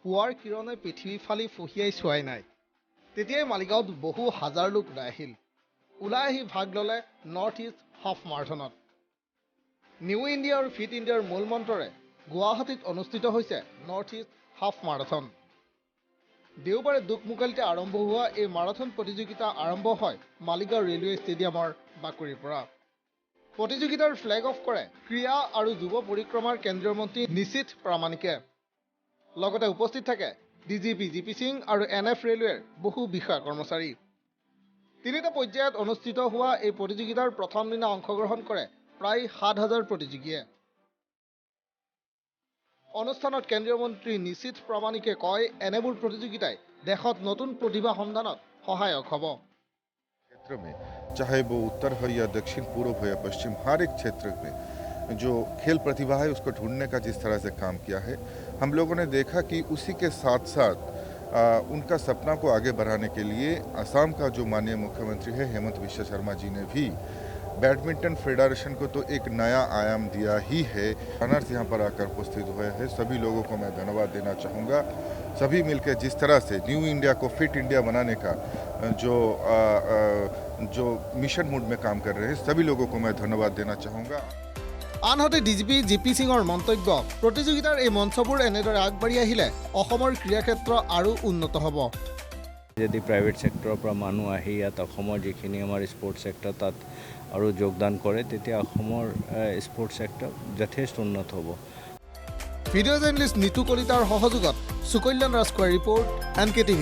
পুৱাৰ কিৰণে পৃথিৱী ফালি ফহিয়াই চোৱাই নাই তেতিয়াই মালিগাঁৱত বহু হাজাৰ লোক ওলাই আহিল ওলাই আহি ভাগ ল'লে নৰ্থ ইষ্ট হাফ মাৰাথনত নিউ ইণ্ডিয়া আৰু ফিট ইণ্ডিয়াৰ মূল মন্ত্ৰৰে গুৱাহাটীত অনুষ্ঠিত হৈছে নৰ্থ ইষ্ট হাফ মাৰাথন দেওবাৰে দুকমুকালিতে আৰম্ভ হোৱা এই মাৰাথন প্ৰতিযোগিতা আৰম্ভ হয় মালিগাঁও ৰেলৱে ষ্টেডিয়ামৰ বাকৰিৰ পৰা প্ৰতিযোগিতাৰ ফ্লেগ অফ কৰে ক্ৰীড়া আৰু যুৱ পৰিক্ৰমাৰ কেন্দ্ৰীয় মন্ত্ৰী নিশীথ প্ৰামাণিকে লগতে উপস্থিত থাকে ডিজিপি জিপি সিং আৰু এনএফ ৰেলৱেৰ বহু বিষয়া কৰ্মচাৰী তিনিটা পৰ্যায়ত অনুষ্ঠিত হোৱা এই প্ৰতিযোগিতাৰ প্ৰথম দিনা অংশগ্ৰহণ কৰে প্ৰায় ৭,০০০ প্ৰতিযোগীয়ে অনুষ্ঠানত কেন্দ্ৰীয় মন্ত্ৰী নিশীথ প্ৰামাণিকে কয় এনেবোৰ প্ৰতিযোগিতাই দেশত নতুন প্ৰতিভা সন্ধানত সহায়ক হ'ব क्षेत्र में चाहे वो उत्तर हो या दक्षिण पूर्व हो या पश्चिम हर एक क्षेत्र में जो खेल प्रतिभा है उसको ढूंढने का जिस तरह से काम किया है हम लोगों ने देखा कि उसी के साथ साथ उनका सपना को आगे बढ़ाने के लिए असम का जो माननीय मुख्यमंत्री है हेमंत विश्व शर्मा जी ने भी बैडमिंटन फेडरेशन को तो एक नया आयाम दिया ही है रनर्स यहाँ पर आकर उपस्थित हुए हैं सभी लोगों को मैं धन्यवाद देना चाहूँगा सभी मिलकर जिस तरह से न्यू इंडिया को फिट इंडिया बनाने का जो मिशन मोड में काम कर रहे हैं सभी लोगों को मैं धन्यवाद देना चाहूँगा আনহাতে ডিজিপি জিপি সিঙৰ মন্তব্য প্ৰতিযোগিতাৰ এই মঞ্চবোৰ এনেদৰে আগবাঢ়ি আহিলে অসমৰ ক্ৰীড়া ক্ষেত্ৰ আৰু উন্নত হ'ব যদি প্ৰাইভেট ছেক্টৰৰ পৰা মানুহ আহি ইয়াত অসমৰ যিখিনি আমাৰ স্পৰ্টছ ছেক্টৰ তাত আৰু যোগদান কৰে তেতিয়া অসমৰ স্পৰ্টছ ছেক্টৰ যথেষ্ট উন্নত হ'ব ভিডিঅ' জাৰ্নেলিষ্ট নিতু কলিতাৰ সহযোগত সুকল্যাণ ৰাজখোৱাৰ ৰিপৰ্ট NK TV